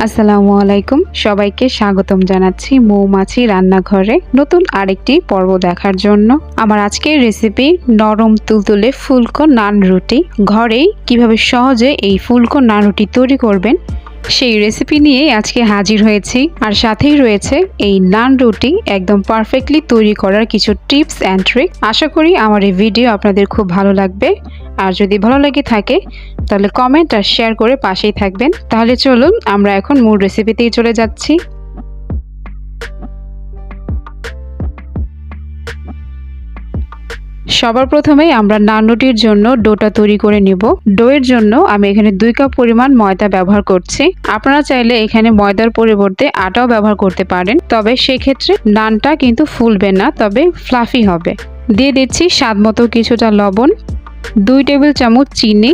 আসসালামু আলাইকুম, সবাইকে স্বাগতম জানাচ্ছি মৌমাছি রান্নাঘরে নতুন আরেকটি পর্ব দেখার জন্য। আমার আজকের রেসিপি নরম তুলতুলে ফুলকো নান রুটি। ঘরেই কিভাবে সহজে এই ফুলকো নান রুটি তৈরি করবেন সেই রেসিপি নিয়ে আজকে হাজির হয়েছি। আর সাথেই রয়েছে এই নান রুটি একদম পারফেক্টলি তৈরি করার কিছু টিপস অ্যান্ড ট্রিক। আশা করি আমার এই ভিডিও আপনাদের খুব ভালো লাগবে। আর যদি ভালো লেগে থাকে তাহলে কমেন্ট আর শেয়ার করে পাশেই থাকবেন। তাহলে চলুন আমরা এখন মূল রেসিপিতেই চলে যাচ্ছি। সবার প্রথমেই আমরা নান রুটির জন্য ডোটা তৈরি করে নিব। ডোয়ের জন্য আমি এখানে 2 কাপ পরিমাণ ময়দা ব্যবহার করছি। আপনারা চাইলে এখানে ময়দার পরিবর্তে আটাও ব্যবহার করতে পারেন, তবে সেক্ষেত্রে নানটা কিন্তু ফুলবে না, তবে ফ্লাফি হবে। দিয়ে দিচ্ছি স্বাদ মতো কিছুটা লবণ, 2 টেবিল চামচ চিনি,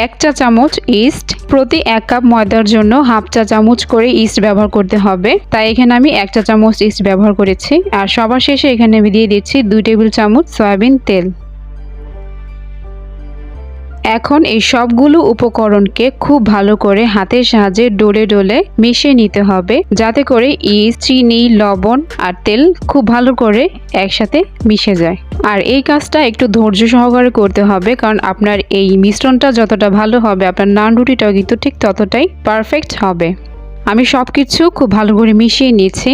1 চা চামচ ইস্ট। প্রতি 1 কাপ ময়দার জন্য হাফ চা চামচ করে ইস্ট ব্যবহার করতে হবে, তাই এখানে আমি 1 চা চামচ ইস্ট ব্যবহার করেছি। আর সবার শেষে এখানে আমি দিয়ে দিচ্ছি 2 টেবিল চামচ সয়াবিন তেল। এখন এই সবগুলো উপকরণকে খুব ভালো করে হাতের সাহায্যে ডলে ডলে মিশিয়ে নিতে হবে, যাতে করে ইস্ট, চিনি, লবণ আর তেল খুব ভালো করে একসাথে মিশে যায়। আর এই কাজটা একটু ধৈর্য সহকারে করতে হবে, কারণ আপনার এই মিশ্রণটা যতটা ভালো হবে আপনার নান রুটিটাও কিন্তু ঠিক ততটাই পারফেক্ট হবে। আমি সবকিছু খুব ভালো করে মিশিয়ে নিয়েছি।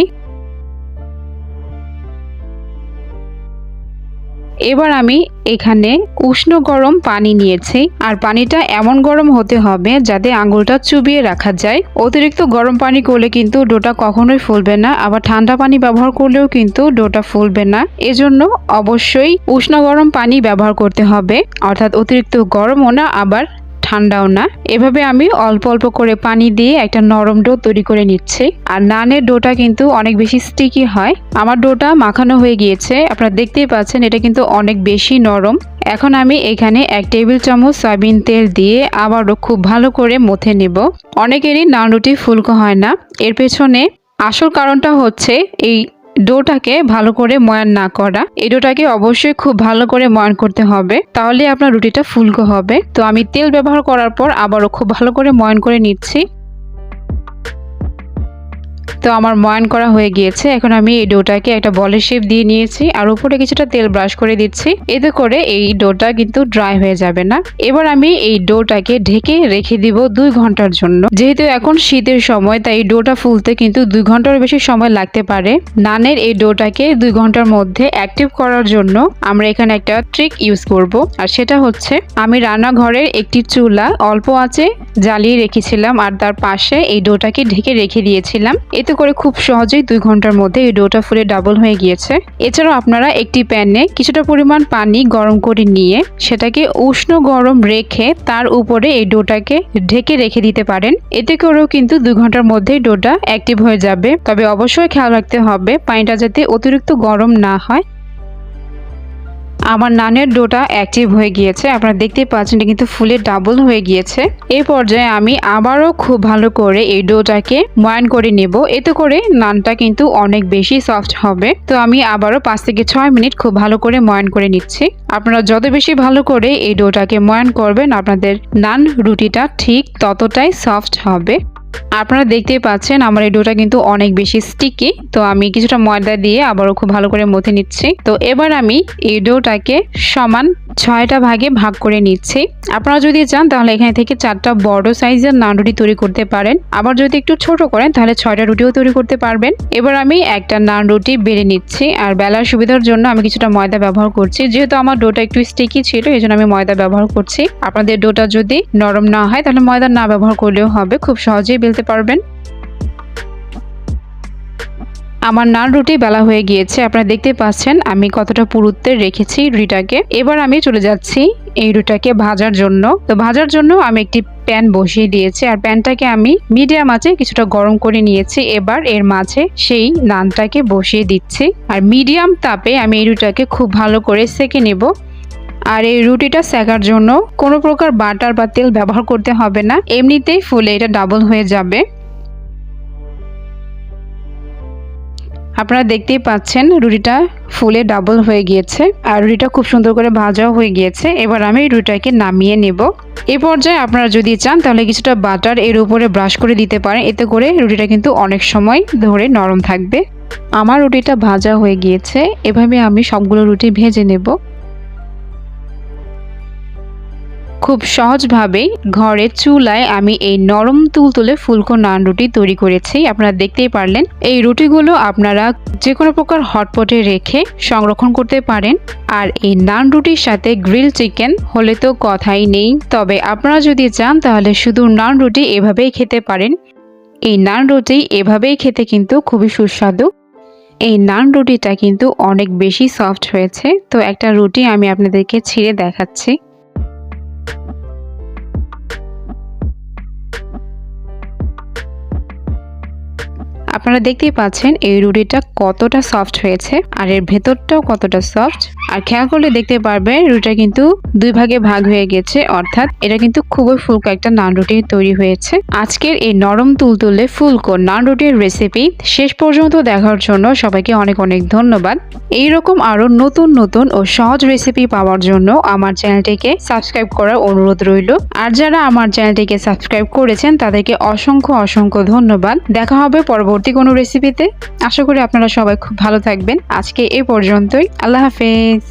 এবার আমি এখানে উষ্ণ গরম পানি নিয়েছি, আর পানিটা এমন গরম হতে হবে যাতে আঙুলটা চুবিয়ে রাখা যায়। অতিরিক্ত গরম পানি করলে কিন্তু ডোটা কখনোই ফুলবে না, আবার ঠান্ডা পানি ব্যবহার করলেও কিন্তু ডোটা ফুলবে না। এজন্য অবশ্যই উষ্ণ গরম পানি ব্যবহার করতে হবে, অর্থাৎ অতিরিক্ত গরমও না আবার ঠান্ডাও না। এভাবে আমি অল্প অল্প করে পানি দিয়ে একটা নরম ডো তৈরি করে নিচ্ছি। আর নানের ডোটা কিন্তু অনেক বেশি স্টিকি হয়। আমার ডোটা মাখানো হয়ে গিয়েছে, আপনারা দেখতেই পাচ্ছেন এটা কিন্তু অনেক বেশি নরম। এখন আমি এখানে 1 টেবিল চামচ সয়াবিন তেল দিয়ে আবারও খুব ভালো করে মথে নেব। অনেকেরই নান রুটি ফুলকো হয় না, এর পেছনে আসল কারণটা হচ্ছে এই ডোটাকে ভালো করে ময়ান না করা। এই ডোটাকে অবশ্যই খুব ভালো করে ময়ান করতে হবে, তাহলে আপনার রুটিটা ফুলকো হবে। তো আমি তেল ব্যবহার করার পর আবারও খুব ভালো করে ময়ান করে নিচ্ছি। তো আমার ময়ান করা হয়ে গিয়েছে। এখন আমি এই ডোটাকে একটা বলের শেপ দিয়ে নিয়েছি, আর উপরে কিছুটা তেল ব্রাশ করে দিচ্ছি, এতে করে এই ডোটা কিন্তু ড্রাই হয়ে যাবে না। এবার আমি এই ডোটাকে ঢেকে রেখে দিব 2 ঘন্টার জন্য। যেহেতু এখন শীতের সময়, তাই এই ডোটা ফুলতে কিন্তু 2 ঘন্টার বেশি সময় লাগতে পারে। নানের এই ডোটাকে 2 ঘন্টার মধ্যে অ্যাক্টিভ করার জন্য আমরা এখানে একটা ট্রিক ইউজ করব, আর সেটা হচ্ছে আমি রান্নাঘরের একটি চুলা অল্প আঁচে জ্বালিয়ে রেখেছিলাম, আর তার পাশে এই ডোটাকে ঢেকে রেখে দিয়েছিলাম। এতে করে খুব সহজেই 2 ঘন্টার মধ্যে এই ডোটা ফুলে ডাবল হয়ে গিয়েছে। এছাড়াও আপনারা একটি প্যানে কিছুটা পরিমাণ পানি গরম করে নিয়ে সেটাকে উষ্ণ গরম রেখে তার উপরে এই ডোটাকে ঢেকে রেখে দিতে পারেন। এতে করেও কিন্তু 2 ঘন্টার মধ্যেই ডোটা অ্যাক্টিভ হয়ে যাবে। তবে অবশ্যই খেয়াল রাখতে হবে পানিটা যাতে অতিরিক্ত গরম না হয়। আমার নানের ডোটা অ্যাক্টিভ হয়ে গিয়েছে, আপনারা দেখতেই পাচ্ছেন এটা কিন্তু ফুলে ডাবল হয়ে গিয়েছে। এই পর্যায়ে আমি আবারও খুব ভালো করে এই ডোটাকে ময়ান করে নেব, এতে করে নানটা কিন্তু অনেক বেশি সফট হবে। তো আমি আবারও 5 থেকে 6 মিনিট খুব ভালো করে ময়ান করে নিচ্ছি। আপনারা যত বেশি ভালো করে এই ডোটাকে ময়ান করবেন আপনাদের নান রুটিটা ঠিক ততটাই সফট হবে। আপনারা দেখতেই পাচ্ছেন আমার এই ডোটা কিন্তু অনেক বেশি স্টিকি। তো আমি কিছুটা ময়দা দিয়ে আবারও খুব ভালো করে মথে নিচ্ছি। তো এবার আমি এই ডোটাকে সমান 6টা ভাগে ভাগ করে নিচ্ছি। আপনারা যদি চান তাহলে এখানে থেকে 4টা বড় সাইজের নান রুটি তৈরি করতে পারেন, আবার যদি একটু ছোট করেন তাহলে 6টা রুটিও তৈরি করতে পারবেন। এবার আমি একটা নান রুটি বেলে নিচ্ছি, আর বেলার সুবিধার জন্য আমি কিছুটা ময়দা ব্যবহার করছি। যেহেতু আমার ডোটা একটু স্টিকি ছিল এই জন্য আমি ময়দা ব্যবহার করছি। আপনাদের ডোটা যদি নরম না হয় তাহলে ময়দা না ব্যবহার করলেও হবে, খুব সহজেই বেলতে পারবেন। আমার নান রুটি বেলা হয়ে গিয়েছে, আপনারা দেখতে পাচ্ছেন আমি কতটা পুরুত্বে রেখেছি রুটিটাকে। এবার আমি চলে যাচ্ছি এই রুটিটাকে ভাজার জন্য। তো ভাজার জন্য আমি একটি প্যান বসিয়ে দিয়েছি, আর প্যানটাকে আমি মিডিয়াম আঁচে কিছুটা গরম করে নিয়েছি। এবার এর মাঝে সেই নানটাকে বসিয়ে দিচ্ছি, আর মিডিয়াম তাপে আমি এই রুটিটাকে খুব ভালো করে সেঁকে নেব। আর এই রুটিটা সেকার জন্য কোনো প্রকার বাটার বা তেল ব্যবহার করতে হবে না, এমনিতেই ফুলে এটা ডাবল হয়ে যাবে। আপনারা দেখতেই পাচ্ছেন রুটিটা ফুলে ডাবল হয়ে গিয়েছে আর রুটিটা খুব সুন্দর করে ভাজাও হয়ে গিয়েছে। এবার আমি রুটিটাকে নামিয়ে নেব। এই পর্যায়ে আপনারা যদি চান তাহলে কিছুটা বাটার এর উপরে ব্রাশ করে দিতে পারেন, এতে করে রুটিটা কিন্তু অনেক সময় ধরে নরম থাকবে। আমার রুটিটা ভাজা হয়ে গিয়েছে, এভাবে আমি সবগুলো রুটি ভেজে নেব। খুব সহজভাবেই ঘরে চুলায় আমি এই নরম তুলতুলে ফুলকো নান রুটি তৈরি করেছি। আপনারা দেখতেই পারলেন। এই রুটিগুলো আপনারা যে কোনো প্রকার হটপটে রেখে সংরক্ষণ করতে পারেন। আর এই নান রুটির সাথে গ্রিল চিকেন হলে তো কথাই নেই। তবে আপনারা যদি চান তাহলে শুধু নান রুটি এভাবেই খেতে পারেন। এই নান রুটি এভাবেই খেতে কিন্তু খুবই সুস্বাদু। এই নান রুটিটা কিন্তু অনেক বেশি সফট হয়েছে। তো একটা রুটি আমি আপনাদেরকে ছিঁড়ে দেখাচ্ছি। আপনারা দেখতেই পাচ্ছেন এই রুটিটা কতটা সফট হয়েছে আর এর ভেতরটাও কতটা সফট। আর খেয়াল করলে দেখতে পারবেন রুটিটা কিন্তু দুই ভাগে ভাগ হয়ে গেছে, অর্থাৎ এটা কিন্তু খুবই ফুলকো একটা নান রুটি তৈরি হয়েছে। আজকের এই নরম তুলতুলে ফুলকো নান রুটির রেসিপি শেষ পর্যন্ত দেখার জন্য সবাইকে অনেক অনেক ধন্যবাদ। এইরকম আরো নতুন নতুন ও সহজ রেসিপি পাওয়ার জন্য আমার চ্যানেলটিকে সাবস্ক্রাইব করার অনুরোধ রইল। আর যারা আমার চ্যানেলটিকে সাবস্ক্রাইব করেছেন তাদেরকে অসংখ্য অসংখ্য ধন্যবাদ। দেখা হবে পরবর্তী কোনো রেসিপিতে। আশা করি আপনারা সবাই খুব ভালো থাকবেন। আজকে এই পর্যন্তই। আল্লাহ হাফেজ।